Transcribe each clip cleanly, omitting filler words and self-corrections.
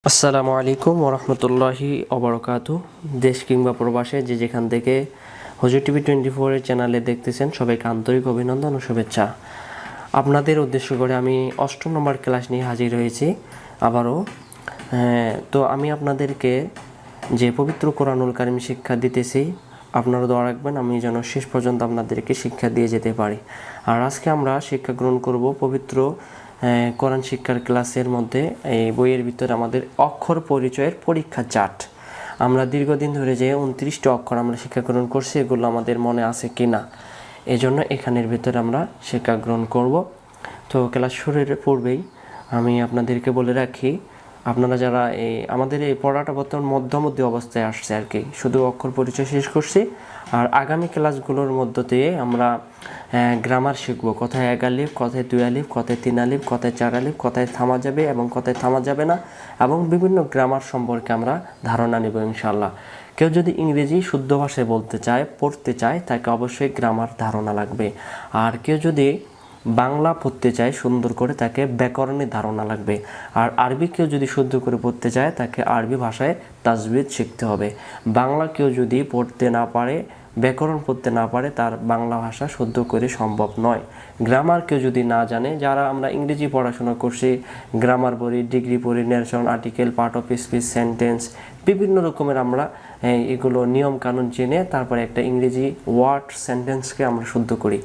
আসসালামু আলাইকুম ওরহমতুল্লাহি অবরকাতু। দেশ কিংবা প্রবাসে যে যেখান থেকে হুজুর টিভি 24 এর চ্যানেলে দেখতেছেন সবাইকে আন্তরিক অভিনন্দন ও শুভেচ্ছা। আপনাদের উদ্দেশ্য করে আমি 8 নম্বর ক্লাস নিয়ে হাজির হয়েছি আবারও। তো আমি আপনাদেরকে যে পবিত্র কোরআনুল কারীম শিক্ষা দিতেছি, আপনারা দোয়া রাখবেন আমি যেন শেষ পর্যন্ত আপনাদেরকে শিক্ষা দিয়ে যেতে পারি। আর আজকে আমরা শিক্ষা গ্রহণ করব পবিত্র কোরআন শিক্ষার ক্লাসের মধ্যে। এই বইয়ের ভিতরে আমাদের অক্ষর পরিচয়ের পরীক্ষা চার্ট। আমরা দীর্ঘদিন ধরে যে 29টি অক্ষর আমরা শিক্ষা গ্রহণ করছি, এগুলো আমাদের মনে আছে কি না, এজন্য এখানের ভিতরে আমরা শিক্ষা গ্রহণ করব। তো ক্লাস শুরুর পূর্বেই আমি আপনাদেরকে বলে রাখি, আপনারা যারা আমাদের এই পড়াটা বর্তমান মধ্যমধ্যে অবস্থায় আসছে আর কি, শুধু অক্ষর পরিচয় শেষ করছি। আর আগামী ক্লাসগুলোর মধ্য দিয়ে আমরা গ্রামার শিখব, কোথায় 1 আলিফ, কোথায় 2 আলিফ, কোথায় 3 আলিফ, কোথায় 4 আলিফ, কোথায় থামা যাবে এবং কোথায় থামা যাবে না, এবং বিভিন্ন গ্রামার সম্পর্কে আমরা ধারণা নেব ইনশাআল্লাহ। কেউ যদি ইংরেজি শুদ্ধ ভাষায় বলতে চায়, পড়তে চায়, তাকে অবশ্যই গ্রামার ধারণা লাগবে। আর কেউ যদি বাংলা পড়তে চায় সুন্দর করে, তাকে ব্যাকরণের ধারণা লাগবে। আর আরবি কেউ যদি শুদ্ধ করে পড়তে চায়, তাকে আরবি ভাষায় তাজবিদ শিখতে হবে। বাংলা কেউ যদি পড়তে না পারে, ব্যাকরণ পড়তে না পারে, তার বাংলা ভাষা শুদ্ধ করে সম্ভব নয়। গ্রামার কেউ যদি না জানে, যারা আমরা ইংরেজি পড়াশোনা করছি, গ্রামার পড়ি, ডিগ্রি পড়ি, narration, article, part of speech, sentence, বিভিন্ন রকমের আমরা এগুলো নিয়ম কানুন জেনে তারপরে একটা ইংরেজি ওয়ার্ড সেন্টেন্সকে আমরা শুদ্ধ করি।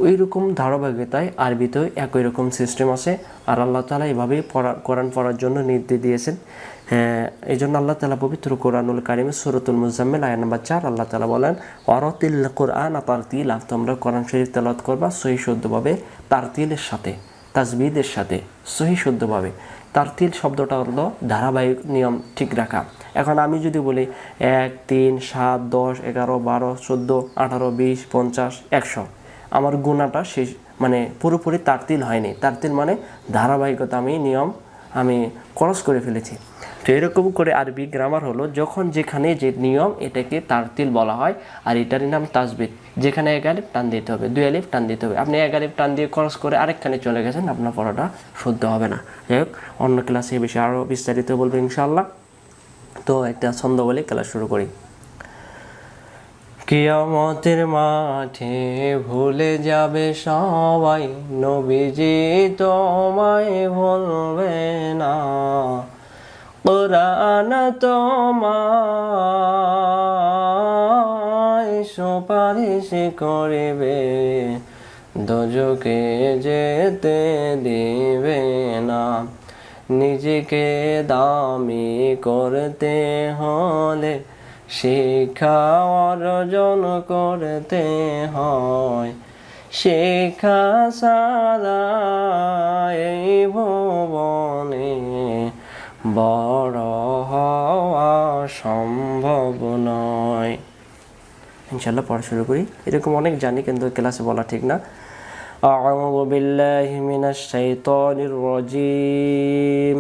ওই রকম ধারাবাহিকতায় আরবিতেও একই রকম সিস্টেম আছে। আর আল্লাহ তাআলা এভাবেই কোরআন পড়ার জন্য নির্দেশ দিয়েছেন। এই জন্য আল্লাহ তাআলা পবিত্র কোরআনুল কারীমের সূরাতুল মুজাম্মিল আয়াত নম্বর 4 আল্লাহ তাআলা বলেন, ওয়ারাতিল কোরআন তারতিলা, তোমরা কোরআন শরীফ তেলাওয়াত করবা সহি শুদ্ধভাবে, তারতিলের সাথে, তাজবিদের সাথে, সহি শুদ্ধভাবে। তারতিল শব্দটা হলো ধারাবাহিক নিয়ম ঠিক রাখা। এখন আমি যদি বলি 1, 3, 7, 10, 11, 12, 14, 18, 20, 50, 100, আমার গুণাটা শেষ, মানে পুরোপুরি তারতিল হয়নি। তারতিল মানে ধারাবাহিকতা, নিয়ম আমি ক্রস করে ফেলেছি। তো এরকম করে আরবি গ্রামার হলো যখন যেখানে যে নিয়ম, এটাকে তারতিল বলা হয়। আর এটারই নাম তাজবিদ। যেখানে 1 আলিফ টান দিতে হবে, 2 আলিফ টান দিতে হবে। আপনি 1 আলিফ টান দিয়ে ক্রস করে আরেকখানে চলে গেছেন, আপনার পড়াটা শুদ্ধ হবে না। যাই হোক, অন্য ক্লাসে এই বিষয়ে আরও বিস্তারিত বলবো ইনশাআল্লাহ। তো একটা ছন্দ বলে ক্লাস শুরু করি। কিয়ামতের মাঠে ভুলে যাবে সবাই, নবীজি তোমায় ভুলবে না। কোরআন তোমায় সুপারিশ করিবে, দোজখে যেতে দিবে না। নিজেকে দামি করতে হলে শিক্ষা অর্জন করতে হয়। শিক্ষা ছাড়া এই ভুবনে বড় হওয়া সম্ভব নয়। ইনশাআল্লাহ পড়া শুরু করি। এরকম অনেক জানি, কিন্তু ক্লাসে বলা ঠিক না। আউযু বিল্লাহি মিনাশ শাইতানির রাজীম।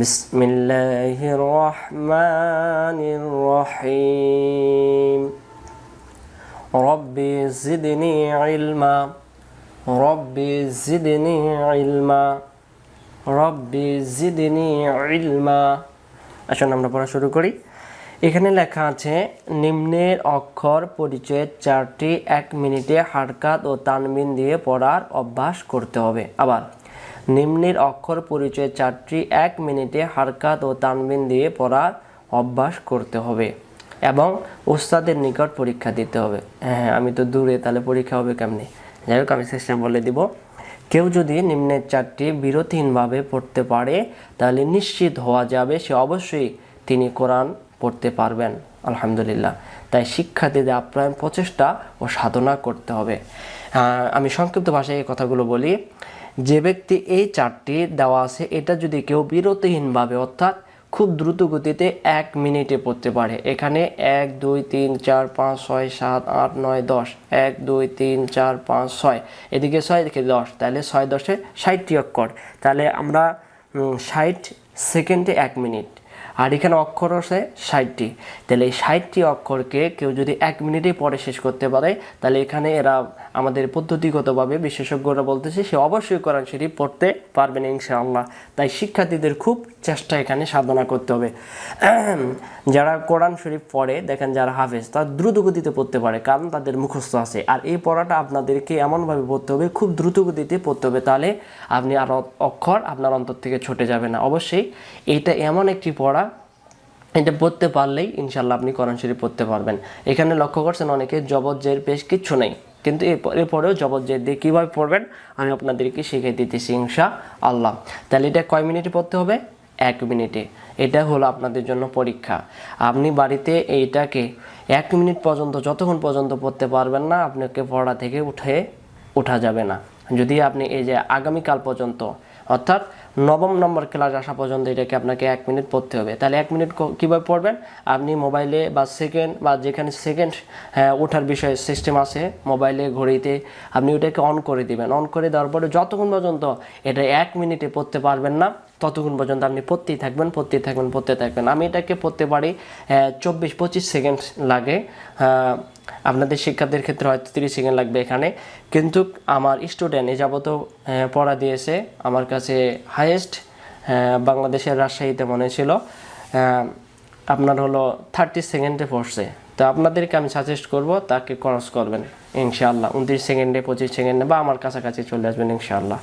বিসমিল্লাহির রহমানির রহিম। রব্বি জিদনি ইলমা, রব্বি জিদনি ইলমা, রব্বি জিদনি ইলমা। আসুন আমরা পড়া শুরু করি। এখানে লেখা আছে, নিম্নের অক্ষর পরিচয়ের 4টি 1 মিনিটে হারকাত ও তানবিন দিয়ে পড়ার অভ্যাস করতে হবে। আবার, নিম্নের অক্ষর পরিচয়ের 4টি 1 মিনিটে হারকাত ও তানবিন দিয়ে পড়ার অভ্যাস করতে হবে এবং উস্তাদের নিকট পরীক্ষা দিতে হবে। হ্যাঁ, আমি তো দূরে, তাহলে পরীক্ষা হবে কেমনে? যাই হোক, আমি সিস্টেম বলে দিব। কেউ যদি নিম্নের 4টি বিরতিহীনভাবে পড়তে পারে, তাহলে নিশ্চিত হওয়া যাবে সে অবশ্যই তিনি কোরআন পড়তে পারবেন আলহামদুলিল্লাহ। তাই শিক্ষার্থীদের আপ্রাণ প্রচেষ্টা ও সাধনা করতে হবে। আমি সংক্ষিপ্ত ভাষায় এই কথাগুলো বলি। যে ব্যক্তি এই 4টি দেওয়া আছে, এটা যদি কেউ বিরতিহীনভাবে অর্থাৎ খুব দ্রুত গতিতে 1 মিনিটে পড়তে পারে, এখানে 1, 2, 3, 4, 5, 6, 7, 8, 9, 10, 1, 2, 3, 4, 5, 6, এদিকে 6, এদিকে 10, তাহলে 6, 10-এ 60টি অক্ষর। তাহলে আমরা 60 সেকেন্ডে 1 মিনিট। আর এখানে অক্ষর আছে 60টি। তাহলে এই 60টি অক্ষরকে কেউ যদি 1 মিনিটেই পড়ে শেষ করতে পারে, তাহলে এখানে এরা আমাদের পদ্ধতিগতভাবে বিশেষজ্ঞরা বলতেছে সে অবশ্যই কোরআন শরীফ পড়তে পারবেন ইনশাআল্লাহ। তাই শিক্ষার্থীদের খুব চেষ্টা এখানে সাধনা করতে হবে। যারা কোরআন শরীফ পড়ে দেখেন, যারা হাফেজ তারা দ্রুত গতিতে পড়তে পারে, কারণ তাদের মুখস্থ আছে। আর এই পড়াটা আপনাদেরকে এমনভাবে পড়তে হবে, খুব দ্রুত গতিতে পড়তে হবে, তাহলে আপনি আর অক্ষর আপনার অন্তর থেকে ছুটে যাবে না। অবশ্যই এটা এমন একটি পড়া, এটা পড়তে পারলেই ইনশাল্লাহ আপনি কোরআন শরীফ পড়তে পারবেন। এখানে লক্ষ্য করছেন অনেকে জবর জের পেশ কিচ্ছু নেই, কিন্তু এরপরেও জবর জের দিয়ে কীভাবে পড়বেন আমি আপনাদেরকে শিখিয়ে দিতেছি ইনশাআল্লাহ। তাহলে এটা কয় মিনিটে পড়তে হবে? 1 মিনিটে। এটা হলো আপনাদের জন্য পরীক্ষা। আপনি বাড়িতে এইটাকে 1 মিনিট পর্যন্ত, যতক্ষণ পর্যন্ত পড়তে পারবেন না, আপনাকে পড়া থেকে ওঠা যাবে না। যদি আপনি এই যে আগামীকাল পর্যন্ত, অর্থাৎ 9ম নম্বর ক্লাস আসা পর্যন্ত এটাকে আপনাকে 1 মিনিট পড়তে হবে। তাহলে 1 মিনিট কীভাবে পড়বেন? আপনি মোবাইলে বা সেকেন্ড, বা যেখানে সেকেন্ড ওঠার বিষয়ে সিস্টেম আছে মোবাইলে, ঘড়িতে, আপনি ওটাকে অন করে দিবেন। অন করে দেওয়ার পরে যতক্ষণ পর্যন্ত এটা 1 মিনিটে পড়তে পারবেন না, ততক্ষণ পর্যন্ত আপনি পড়তেই থাকবেন। আমি এটাকে পড়তে পারি 24-25 সেকেন্ড লাগে। আপনাদের শিক্ষার্থীর ক্ষেত্রে হয়তো 30 সেকেন্ড লাগবে এখানে, কিন্তু আমার স্টুডেন্ট এ যাবত পড়া দিয়েছে আমার কাছে হাইয়েস্ট বাংলাদেশের রাজশাহীতে মনে ছিল আপনার হলো 30 সেকেন্ডে পড়ছে। তো আপনাদেরকে আমি সাজেস্ট করব তাকে ক্রস করবেন ইনশাআল্লাহ, 29 সেকেন্ডে 25 সেকেন্ডে বা আমার কাছাকাছি চলে আসবেন ইনশাআল্লাহ।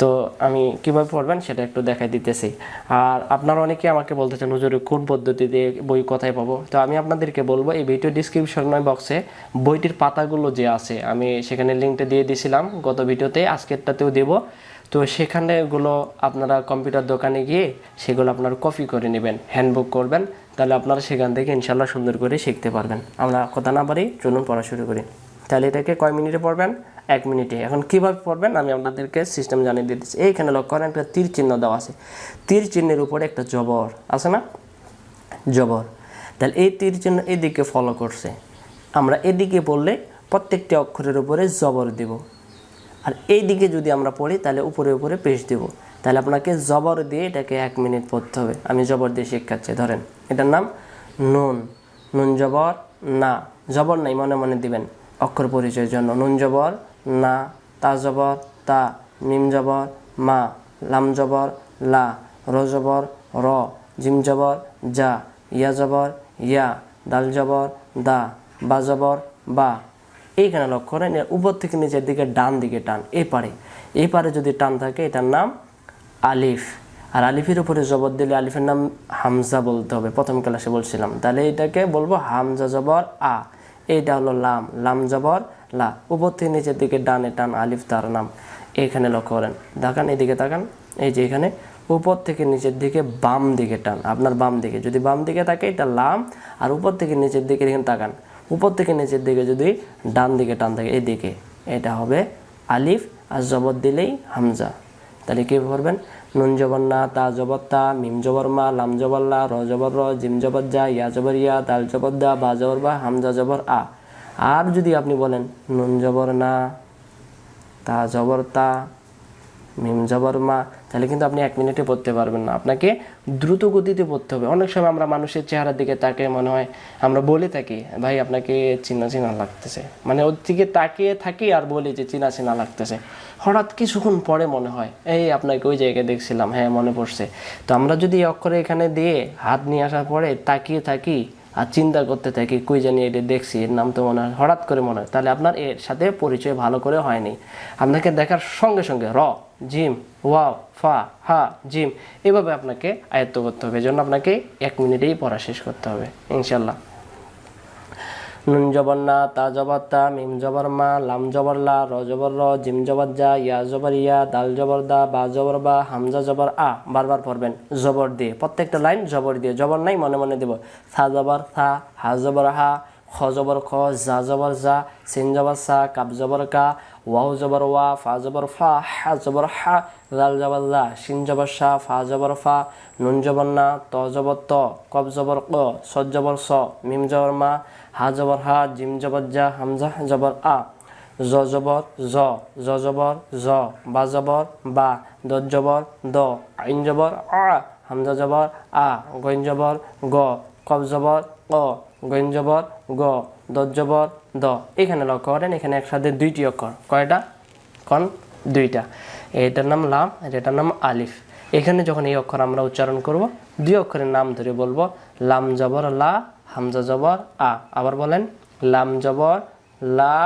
তো আমি কীভাবে পড়বেন সেটা একটু দেখাই দিতেছি। আর আপনারা অনেকে আমাকে বলতেছেন হুজুর কোন পদ্ধতিতে বই কোথায় পাবো, তো আমি আপনাদেরকে বলবো এই ভিডিও ডিসক্রিপশন বক্সে বইটির পাতাগুলো যে আছে আমি সেখানে লিঙ্কটা দিয়ে দিয়েছিলাম গত ভিডিওতে, আজকেরটাতেও দেবো। তো সেখানেগুলো আপনারা কম্পিউটার দোকানে গিয়ে সেগুলো আপনারা কপি করে নেবেন, হ্যান্ডবুক করবেন, তাহলে আপনারা সেখান থেকে ইনশাল্লাহ সুন্দর করে শিখতে পারবেন। আমরা কথা না বাড়ি চলুন পড়া শুরু করি। তাহলে এটাকে কয় মিনিটে পড়বেন? 1 মিনিটে। এখন কীভাবে পড়বেন আমি আপনাদেরকে সিস্টেম জানিয়ে দিতেছি। এইখানে লক্ষ্য করেন একটা তীর চিহ্ন দেওয়া আছে, তীর চিহ্নের উপরে একটা জবর আছে না, জবর। তাহলে এই তীর চিহ্ন এদিকে ফলো করছে, আমরা এদিকে পড়লে প্রত্যেকটি অক্ষরের উপরে জবর দেব, আর এই দিকে যদি আমরা পড়ি তাহলে উপরে উপরে পেশ দেব। তাহলে আপনাকে জবর দিয়ে এটাকে 1 মিনিট পড়তে হবে। আমি জবর দিয়ে শিখাচ্ছি। ধরেন এটার নাম নুন, নুন জবর না, জবর নাই মনে মনে দিবেন অক্ষর পরিচয়ের জন্য। নুন জবর না, তা জবর তা, মিম জবর মা, লাম জবর লা, র জবর র, জিম জবর যা, ইয়া জবর ইয়া, দাল জবর দা, বা জবর বা। এইখানে লক্ষ্য করেন উপর থেকে নিচের দিকে ডান দিকে টান, এই পারে যদি টান থাকে এটার নাম আলিফ। আর আলিফের উপরে জবর দিলে আলিফের নাম হামজা বলতে হবে, প্রথম ক্লাসে বলছিলাম। তাহলে এটাকে বলবো হামজা জবর আ। এইটা হলো লাম, লাম জবর লা। উপর থেকে নিচের দিকে ডানে টান, আলিফ তার নাম। এইখানে লক্ষ্য করেন, দেখান এদিকে তাকান, এই যে এখানে উপর থেকে নিচের দিকে বাম দিকে টান, আপনার বাম দিকে যদি বাম দিকে থাকে এটা লাম, আর উপর থেকে নিচের দিকে এখানে তাকান, উপর থেকে নিচের দিকে যদি ডান দিকে টান থাকে এদিকে, এটা হবে আলিফ, আর জবর দিলেই হামজা। তাহলে কী করবেন? নুন জবর না, তা জবর তা, মিম জবর মা, লাম জবর লা, র জবর র, জিম জবর যা, ইয়া জবর ইয়া, দাল জবর দা, বা জবর বা, হামজা জবর আ। আর যদি আপনি বলেন নুন জবর না, তা জবর তা, মিম জবর মা, তাহলে কিন্তু আপনি 1 মিনিটে পড়তে পারবেন না, আপনাকে দ্রুত গতিতে পড়তে হবে। অনেক সময় আমরা মানুষের চেহারার দিকে তাকিয়ে মনে হয়, আমরা বলে থাকি ভাই আপনাকে চিনা চিনা লাগতেছে, মানে ওর দিকে তাকিয়ে থাকি আর বলি যে চিনা চিনা লাগতেছে। হঠাৎ কিছুক্ষণ পরে মনে হয় এই আপনাকে ওই জায়গায় দেখছিলাম, হ্যাঁ মনে পড়ছে। তো আমরা যদি এই অক্ষরে এখানে দিয়ে হাত নিয়ে আসার পরে তাকিয়ে থাকি আর চিন্তা করতে থাকি কই জানি এটা দেখছি, এর নাম তো মনে হয়, হঠাৎ করে মনে হয়, তাহলে আপনার এর সাথে পরিচয় ভালো করে হয়নি। আপনাকে দেখার সঙ্গে সঙ্গে র, জিম, ওয়াও, ফা, হা, জিম, এভাবে আপনাকে আয়ত্ত করতে হবে। এজন্য আপনাকে 1 মিনিটেই পড়া শেষ করতে হবে ইনশাল্লাহ। নুন জবর না, তা জবর তা, মিম জবর মা, লাম জবর লা, র জবর র, জিম জবর যা, ইয়া জবর ইয়া, দাল জবর দা, বা জবর বা, হামজা জবর আ। বারবার পড়বেন জবর দিয়ে, প্রত্যেকটা লাইন জবর দিয়ে, জবর নাই মনে মনে দেব। সা জবর সা, হা জবর হা, খ জবর খ, জা জবর জা, সিন জবর সা, কাব জবর কা, ওয়াও জবর ওয়া, ফা জবর ফা, হা জবর হা, লাল জবর লা, শিন জবর সা, ফা জবর ফা, নুন জবর না, ত জবর ত, কব জবর ক, স জবর স, মিম জবর মা, হা জবর হা, জিম জবর যা, হামজা জবর আ, জ জবর জ, জবর জ, বা জবর বা, দ জবর দ, আইন জবর আ, হামজা জবর আ, গইন জবর গ, কফ জবর ক, গইন জবর গ, দত জবর দ। এখানে লক্ষ্য করেন, এখানে একসাথে দুইটি অক্ষর, কয়টা? কোন দুইটা। এটার নাম লাম, এটার নাম আলিফ। এখানে যখন এই অক্ষর আমরা উচ্চারণ করব, দুই অক্ষরের নাম ধরে বলবো, লাম জবর লা, হামজা জবর আ। আবার বলেন, লাম জবর লা,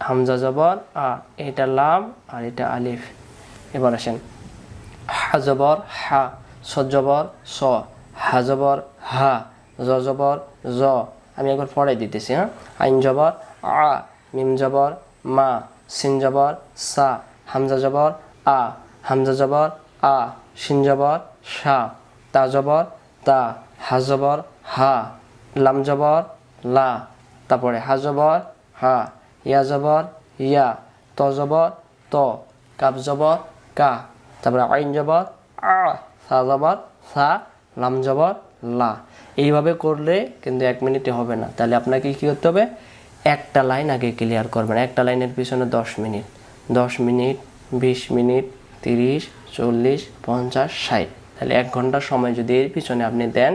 হামজা জবর আ। এটা লাম আর এটা আলিফ। এবার আসেন, হা জবর হা, স জবর স, হা জবর হা, জ জবর জ। আমি একবার পড়াই দিতেছি, হ্যাঁ। আইন জবর আ, মিম জবর মা, সিন জবর সা, হামজা জবর আ, হামজা জবর আ, শিন জবর সা, তা জবর তা, হা জবর হা, লাম জবর লা, তারপরে হা জবর হা, ইয়া জবর ইয়া, ত জবর ত, কাব জবর কা, তারপরে আইন জবর আ, সা জবর সা, লাম জবর লা। এইভাবে করলে কিন্তু 1 মিনিটে হবে না। তাহলে আপনাকে কী করতে হবে? একটা লাইন আগে ক্লিয়ার করবেন। একটা লাইনের পিছনে 10 মিনিট, 10 মিনিট, 20 মিনিট, 30, 40, 50, 60। তাহলে 1 ঘন্টা সময় যদি এর পিছনে আপনি দেন,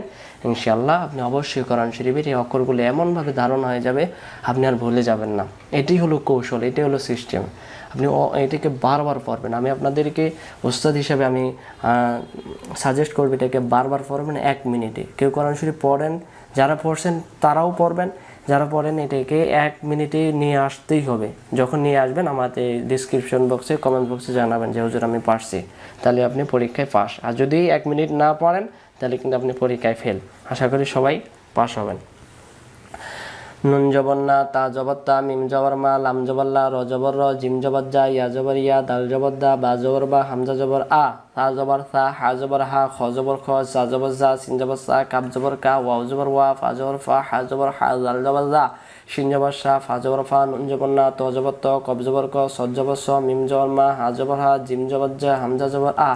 ইনশাআল্লাহ আপনি অবশ্যই কোরআন শরীফের এই অক্ষরগুলো এমনভাবে ধারণ হয়ে যাবে, আপনি আর ভুলে যাবেন না। এটাই হলো কৌশল, এটাই হলো সিস্টেম। আপনি এটাকে বারবার পড়বেন। আমি আপনাদেরকে ওস্তাদ হিসাবে আমি সাজেস্ট করব, এটাকে বারবার পড়বেন 1 মিনিটে। কেউ কোরআন শরীফ পড়েন, যারা পড়ছেন তারাও পড়বেন, যারা পড়েন এটাকে 1 মিনিটে নিয়ে আসতেই হবে। যখন নিয়ে আসবেন আমাদের ডিসক্রিপশন বক্সে, কমেন্ট বক্সে জানাবেন যে হুজুর আমি পারছি, তাহলে আপনি পরীক্ষায় পাস। আর যদি 1 মিনিট না পড়েন তাহলে কিন্তু আপনি পরীক্ষায় ফেল। আশা করি সবাই পাস হবেন। নুন জবর না, তা জবর তা, মিম জবর মা, লাম জবর লা, র জবর র, জিম জবর জা, ইয়া জবর ইয়া, দাল জবর দা, বা জবর বা, হামজা জবর আ, সা জবর সা, হা জবর হা, খ জবর খ, জা জবর জা, সিন জবর সা, কাব জবর কা, ওয়াও জবর ওয়া, ফা জবর ফা, হা জবর হা, জাল জবর জা, শিন জবর সা, ফা জবর ফা, নুন জবর না, ত জবর ত, কব জবর ক, স জবর স, মিম জবর মা, হা জবর হা, জিম জবর জা, হামজা জবর আ,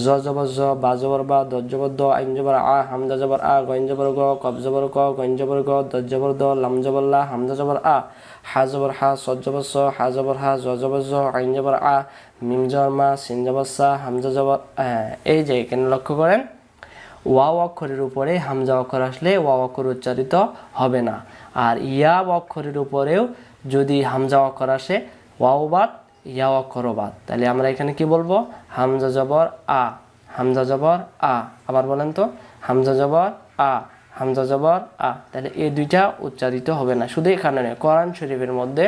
জ জবর জ, বা জবর বা, দ জবর দ, আইন জবর আ, হামজা জবর আ, গইন জবর গ, কব জবর ক, গইন জবর গ, দ জবর দ, লাম জবর লা, হামজা জবর আ, হা জবর হা, স জবর স, হা জবর হা, জ জবর জ, আইন জবর আ, মিম জবর মা, সিন জবর সা, হামজা জবর। এই যে এখানে লক্ষ্য করেন, ওয়াও অক্ষরের উপরে হামজা অক্ষর আসলে ওয়াও অক্ষর উচ্চারিত হবে না। আর ইয়া অক্ষরের উপরেও যদি হামজা অক্ষর আসে, ওয়াও বাদ, ইয়া অক্ষরও বাদ। তাহলে আমরা এখানে কি বলবো? হামজা জবর আ, হামজা জবর আ। আবার বলেন তো, হামজা জবর আ, হামজা জবর আ। তাহলে এই দুইটা উচ্চারিত হবে না। শুধু এখানে নয়, কোরআন শরীফের মধ্যে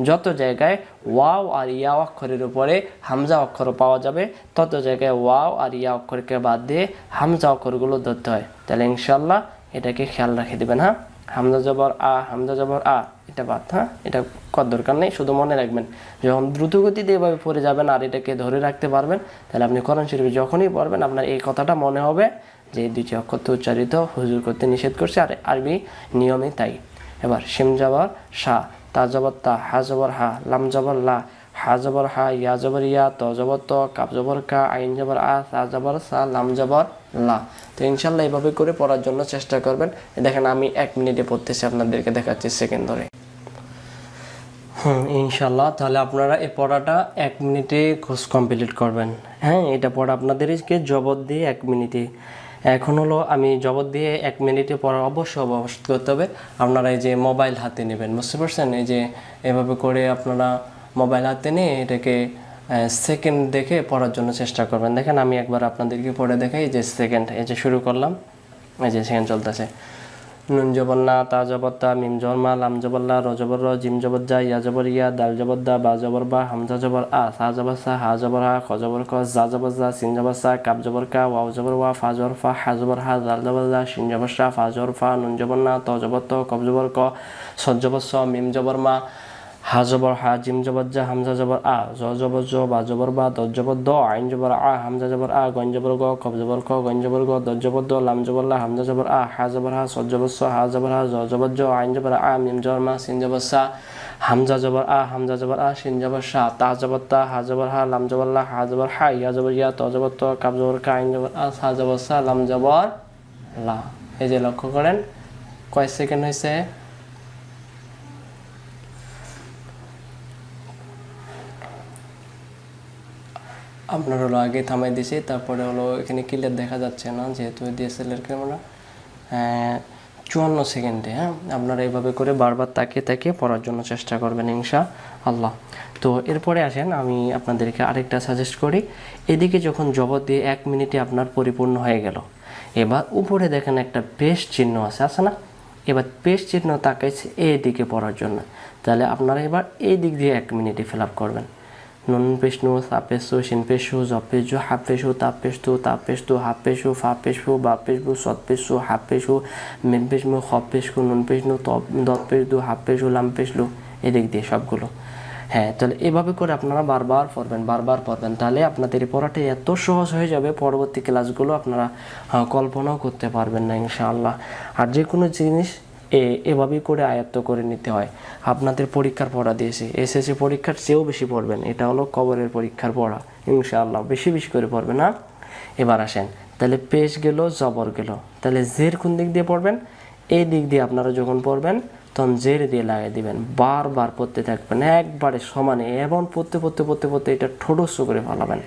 যত জায়গায় ওয়াও আর ইয়া অক্ষরের উপরে হামজা অক্ষর পাওয়া যাবে, তত জায়গায় ওয়াও আর ইয়া অক্ষরকে বাদ দিয়ে হামজা অক্ষরগুলো ধরতে হয়। তাহলে ইনশাল্লাহ এটাকে খেয়াল রেখে দেবেন। হ্যাঁ, হামজা জবর আ, হামজা জবর আ, এটা বাদ। হ্যাঁ, এটা করার দরকার নেই, শুধু মনে রাখবেন যখন দ্রুতগতিতে এভাবে পড়ে যাবেন আর এটাকে ধরে রাখতে পারবেন, তাহলে আপনি কোরআন শরীফ যখনই পড়বেন আপনার এই কথাটা মনে হবে যে এই দুইটি অক্ষর তো উচ্চারিত হুজুর করতে নিষেধ করছে, আর আরবি নিয়মে তাই। এবার শিম জবর সা, তা জবর তা, হা জবর হা, লাম জবর লা, হা জবর হা, ইয়া জবর ইয়া, ত জবর ত, কাব জবর কা, আইন জবর আ, সা জবর সা, লাম জবর লা। তো ইনশাল্লাহ এইভাবে করে পড়ার জন্য চেষ্টা করবেন। দেখেন আমি 1 মিনিটে পড়তেছি, আপনাদেরকে দেখাচ্ছি সেকেন্ড ধরে। ইনশাল্লাহ তাহলে আপনারা এই পড়াটা 1 মিনিটে কোর্স কমপ্লিট করবেন। হ্যাঁ, এটা পড়া আপনাদেরকে জবর দিয়ে 1 মিনিটে। এখন হলো আমি জবর দিয়ে 1 মিনিটে পড়া অবশ্যই করতে হবে। আপনারা এই যে মোবাইল হাতে নেবেন, বুঝতে পারছেন? এই যে এভাবে করে আপনারা মোবাইল হাতে নিয়ে এটাকে সেকেন্ড দেখে পড়ার জন্য চেষ্টা করবেন। দেখেন আমি একবার আপনাদেরকে পড়ে দেখাই। যে সেকেন্ড, এই যে শুরু করলাম, এই যে সেকেন্ড চলতেছে। নুন জবর না, তা জবর তা, মিম জবর মা, লাম জবর লা, র জবর র, জিম জবর জা, ইয়া জবর ইয়া, দাল জবর দা, বা জবর বা, হামজা জবর আ, সা জবর সা, হা জবর হা, খ জবর খ, জা জবর জা, সিন জবর সা, কাব জবর কা, ওয়াও জবর ওয়া, ফা জবর ফা, হা জবর হা, দাল জবর দা, শিন জবর সা, ফা জবর ফা, নুন জবর না, ত জবর ত, কব জবর ক, স জবর স, মিম জবর মা, হা জবর হা, জিম জবর জা, হামজা জবর আ, জ জবর জ, বা জবর বা, দ জবর দ, আইন জবর আ, হামজা জবর আ, গইন জবর গ, কব জবর খ, গইন জবর গ, দ জবর দ, লাম জবর লা, হামজা জবর আ, হা জবর হা, স জবর স, হা জবর হা, জ জবর জ, আইন জবর আ, মিম জবর মা, সিন জবর সা, হামজা জবর আ, হামজা জবর আ, শিন জবর সা, তা জবর তা, হা জবর হা, লাম জবর লা, হা জবর হা, ইয়া জবর ইয়া, ত জবর ত, কাব জবর কা, আইন জবর আ, সা জবর সা, লাম জবর লা। এই যে লক্ষ্য করেন কয় সেকেন্ড হয়েছে। আপনার হলো আগে থামাই দিয়েছি, তারপরে হলো এখানে ক্লিয়ার দেখা যাচ্ছে না যেহেতু ডিএসএলআর ক্যামেরা। 54 সেকেন্ডে। হ্যাঁ, আপনারা এইভাবে করে বারবার তাকিয়ে তাকিয়ে পড়ার জন্য চেষ্টা করবেন ইনশাআল্লাহ। তো এরপরে আসেন আমি আপনাদেরকে আরেকটা সাজেস্ট করি। এদিকে যখন জবর দিয়ে 1 মিনিটে আপনার পরিপূর্ণ হয়ে গেল, এবার উপরে দেখেন একটা পেশ চিহ্ন আছে না? এবার পেশ চিহ্ন তাকাইছে এই দিকে পড়ার জন্য, তাহলে আপনারা এবার এই দিক দিয়ে 1 মিনিটে ফিল আপ করবেন। নুন পেশ নু, সা পেশ সু, শিন পেশ সু, জ পেশ জু, হা পেশ হু, তা পেশ তু, তা পেশ তু, হা পেশ হু, ফা পেশ হু, বা পেশ বু, সৎ পেশ সু, হা পেশ হু, মিম পেশ মু, খ পেশ কু, নুন পেশ নু, দত পেশ দু, হা পেশ হু, লাম পেশ লু, এদিক দিয়ে সবগুলো। হ্যাঁ, তাহলে এভাবে করে আপনারা বারবার পড়বেন, তাহলে আপনাদের এই পড়াটা এত সহজ হয়ে যাবে, পরবর্তী ক্লাসগুলো আপনারা কল্পনাও করতে পারবেন না ইনশাআল্লাহ। আর যে কোনো জিনিস এভাবেই করে আয়ত্ত করে নিতে হয়। আপনাদের পরীক্ষার পড়া দিয়েছি, এসএসসি পরীক্ষার চেয়েও বেশি পড়বেন, এটা হলো কবরের পরীক্ষার পড়া ইনশাআল্লাহ, বেশি বেশি করে পড়বেন। না, এবার আসেন, তাহলে পেশ গেল, জবর গেল, তাহলে জের কোন দিক দিয়ে পড়বেন? এই দিক দিয়ে আপনারা যখন পড়বেন তখন জের দিয়ে লাগিয়ে দিবেন, বারবার পড়তে থাকবেন একবারে সমানে, এবং পড়তে এটা ঠোঁটস্থ করে ফেলাবেন।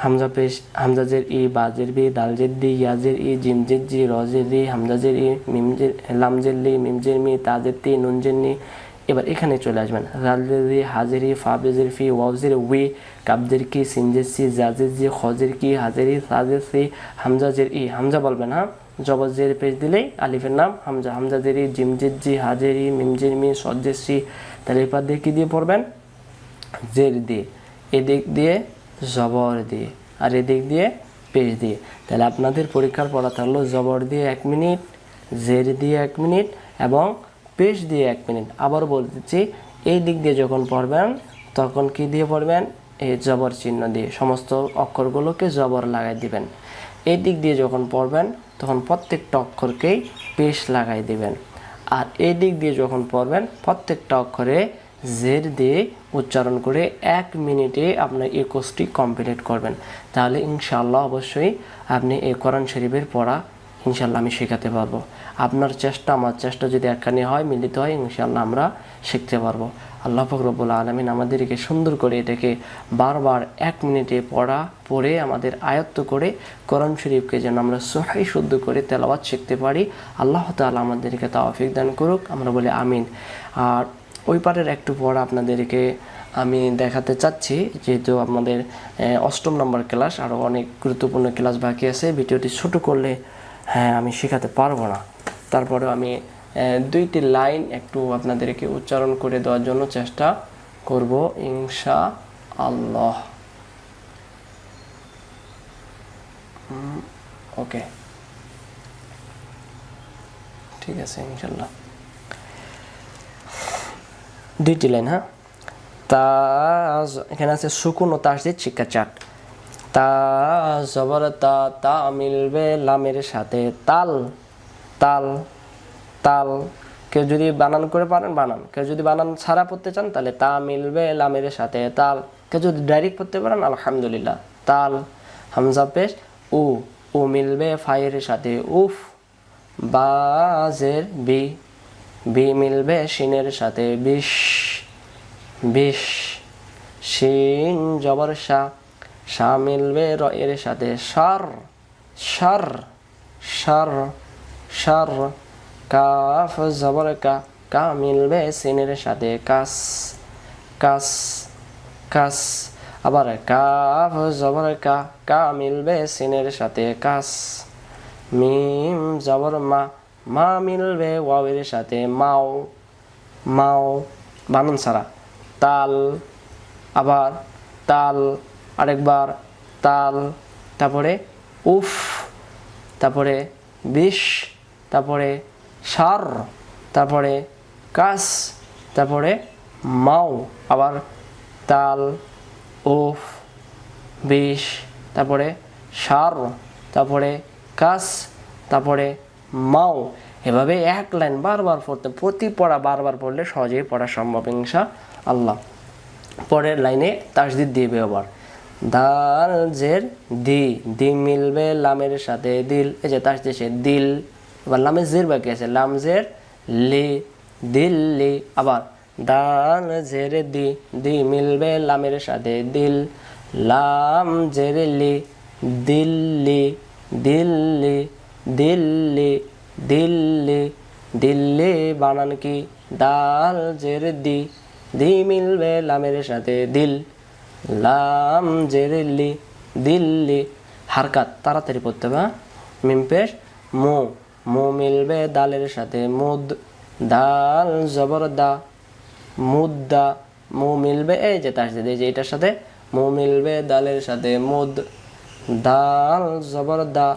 হামজা পেশ, হামজা জের ই, বা জের বি, দাল জের দি, ইয়া জের ই, জিম জের জি, র জের রি, হামজা জের ই, মিম জের, লাম জের লি, মিম জের মি, তা জের তি, নুন জের নি। এবার এখানে চলে আসবেন, রাল জের রি, হাজের ই, ফা বেজের ফি, ওয়াও জের উই, কাব জের কি, সিন জের সি, জা জের জি, খ জের কি, হাজের ই, সা জের সি, হামজা জের ই, হামজা বলবেন। হ্যাঁ, জবর জের পেশ দিলেই আলিফের নাম হামজা, হামজা জের ই, জিম জের জি, হাজের ই, মিম জের মি, সদ জের সি। তাহলে এবার দিয়ে কি দিয়ে পড়বেন? জের দিয়ে, এদিক দিয়ে জবর দিয়ে, আর এদিক দিয়ে পেশ দিয়ে। তাহলে আপনাদের পরীক্ষার পড়া থাকলো জবর দিয়ে 1 মিনিট, জের দিয়ে 1 মিনিট এবং পেশ দিয়ে 1 মিনিট। আবার বলতেছি, এই দিক দিয়ে যখন পড়বেন তখন কি দিয়ে পড়বেন? এই জবর চিহ্ন দিয়ে সমস্ত অক্ষরগুলোকে জবর লাগাই দিবেন। এই দিক দিয়ে যখন পড়বেন তখন প্রত্যেকটা অক্ষরকেই পেশ লাগাই দিবেন। আর এই দিক দিয়ে যখন পড়বেন প্রত্যেকটা অক্ষরে জের দিয়ে উচ্চারণ করে 1 মিনিটে আপনার এই কোর্সটি কমপ্লিট করবেন। তাহলে ইনশাআল্লাহ অবশ্যই আপনি এই কোরআন শরীফের পড়া ইনশাআল্লাহ আমি শেখাতে পারবো। আপনার চেষ্টা আমার চেষ্টা যদি একখানে হয়, মিলিত হয়, ইনশাআল্লাহ আমরা শিখতে পারবো। আল্লাহ পাক রব্বুল আলামিন আমাদেরকে সুন্দর করে এটাকে বারবার 1 মিনিটে পড়ে আমাদের আয়ত্ত করে কোরআন শরীফকে যেন আমরা সহিহ শুদ্ধ করে তেলাওয়াত শিখতে পারি। আল্লাহ তাআলা আমাদেরকে তৌফিক দান করুক, আমরা বলি আমিন। আর ওই পারের একটু পড়া আপনাদেরকে আমি দেখাতে চাচ্ছি, যেহেতু আমাদের 8ম নম্বর ক্লাস, আরও অনেক গুরুত্বপূর্ণ ক্লাস বাকি আছে। ভিডিওটি ছোট করলে আমি শেখাতে পারবো না, তারপরেও আমি 2টি লাইন একটু আপনাদেরকে উচ্চারণ করে দেওয়ার জন্য চেষ্টা করব ইনশাআল্লাহ। ওকে, ঠিক আছে ইনশাআল্লাহ। 2টি লাইন। হ্যাঁ, তা এখানে আছে সুকুন ও তাসদিদ শিক্ষা চার্ট। তা জবর তা, তা মিলবে লামের সাথে তাল, তাল তাল। কেউ যদি বানান করে পারেন বানান, কেউ যদি বানান ছাড়া পড়তে চান তাহলে তা মিলবে লামের সাথে তাল। কেউ যদি ডাইরেক্ট পড়তে পারেন আলহামদুলিল্লাহ, তাল। হামজা পেশ উ, উ মিলবে ফায়ের সাথে উফ। বাজের বি, বি মিলবে শিনের সাথে বিশ, বিশ। শিন জবর শা, শা মিলবে র এর সাথে সার, সার, সার, সার। কাফ জবর কা, কা মিলবে সিনের সাথে কাস, কাস, কাস। আবার কাফ জবর কা, কা মিলবে সিনের সাথে কাস। মিম জবর মা, মা মিলবে ওয়াওয়ের সাথে মাও, মাও। বানান ছাড়া তাল, আবার তাল, আরেকবার তাল, তারপরে উফ, তারপরে বিশ, তারপরে সার, তারপরে কাস, তারপরে মাও, আবার তাল, উফ, বিশ, তারপরে সার, তারপরে কাস, তারপরে মাও। এভাবে 1 লাইন বারবার পড়তে, প্রতি পড়া বারবার পড়লে সহজেই পড়া সম্ভব ইনশাআল্লাহ। পরের লাইনে তাসদিদ দিবে আবার, দাল জের দি, দি মিলবে লামের সাথে দিল। এই যে তাসদিদে দিল, আবার লামের জের বাকি আছে, লাম জের লি, দিল্লি। আবার দাল জের দি, দি মিলবে লামের সাথে দিল, লাম জের লি, দিল্লি দিল্লি দিল্লি দিল্লি দিল্লি বানান কি দাল জের দি, দি মিলবে লামের সাথে দিল, লাম জের লি দিল্লি। হারকাত তাড়াতাড়ি পড়তে হবে। মিম পেশ মু, মু মিলবে দালের সাথে মুদ, দাল জবর দা, মুদ্দা। মু মিলবে এই যে তাসদিদ, এই যে এটার সাথে মু মিলবে দালের সাথে মুদ, দাল জবর দা,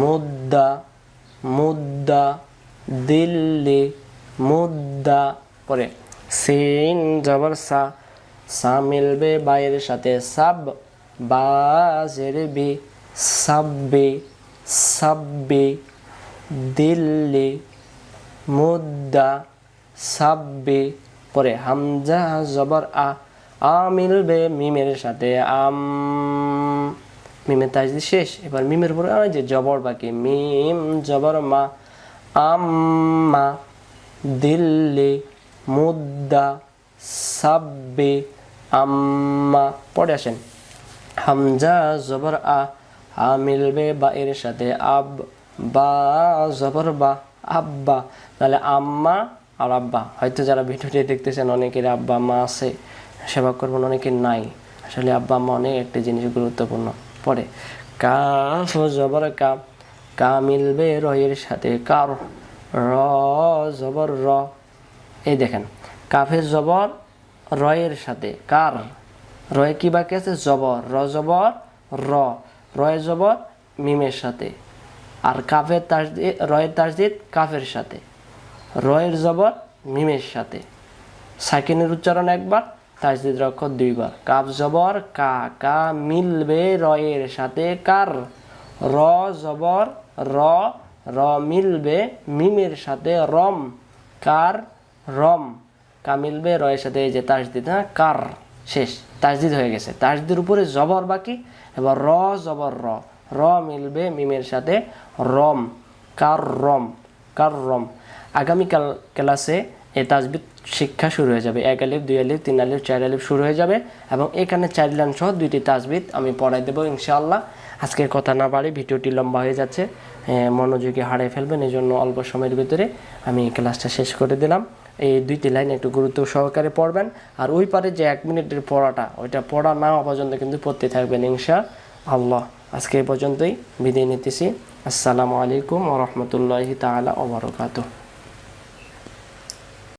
মুদ্দা মুদ্দা দিল্লি মুদ্দা। পরে সিন জবর সা, সা মিলবে বায়ের সাথে সাব, বা জের বি, সাব্বি সাব্বি দিল্লি মুদ্দা সাব্বি। পরে হামজা জবর আ, আ মিলবে মিমের সাথে আম, মিমের তাজদিদ শেষ। এবার মিমের পরে ওই যে জবর বাকি, মিম জবর মা, আম্মা দিল্লি মুদ্দা সাব্বি আম্মা। পরে আসেন হামজা জবর আ, আ মিলবে বা এর সাথে আব, বা জবর বা, আব্বা। তাহলে আম্মা আর আব্বা। হয়তো যারা ভিডিওটি দেখতেছেন অনেকের আব্বা আম্মা আছে, সেবা করবেন, অনেকের নাই। আসলে আব্বা আম্মা অনেক একটি জিনিস গুরুত্বপূর্ণ। পরে কাফ জবর কা, কা মিলবে রয়ের সাথে কার, র জবর র। এই দেখেন কাফের জবর রয়ের সাথে কার, রয়ে কি বাকি আছে জবর, র জবর র, রয়ে জবর মিমের সাথে। আর কাফের তাসদিদ, রয়ের তাসদিদ কাফের সাথে, রয়ের জবর মিমের সাথে। সাকিনের উচ্চারণ একবার, তাসদিদ অক্ষর দুইবার। কাফ জবর কা, কা মিলবে রয়ের সাথে কার, র জবর র, র মিলবে মিমের সাথে রম, কার রম। কা মিলবে রয়ের সাথে এই যে তাসদিদ, হ্যাঁ কার, শেষ, তাসদিদ হয়ে গেছে। তাসদিদের উপরে জবর বাকি। এবার র জবর র, র মিলবে মিমের সাথে রম, কার রম, কার রম। আগামীকাল ক্লাসে এই তাসবিদ শিক্ষা শুরু হয়ে যাবে। 1 আলিফ 2 আলিফ 3 আলিফ 4 আলিফ শুরু হয়ে যাবে এবং এখানে 4 লাইন সহ 2টি তাসবিদ আমি পড়াই দেবো ইনশাআল্লাহ। আজকের কথা না বাড়ি, ভিডিওটি লম্বা হয়ে যাচ্ছে, মনোযোগী হারিয়ে ফেলবেন, এই জন্য অল্প সময়ের ভিতরে আমি ক্লাসটা শেষ করে দিলাম। এই 2টি লাইন একটু গুরুত্ব সহকারে পড়বেন। আর ওই পারে যে 1 মিনিটের পড়াটা, ওইটা পড়া না হওয়া পর্যন্ত কিন্তু পড়তে থাকবেন ইনশাআল্লাহ। আজকে এই পর্যন্তই বিদায় নিতেছি। আসসালামু আলাইকুম ওয়া রাহমাতুল্লাহি তাআলা ওয়া বারাকাতুহু।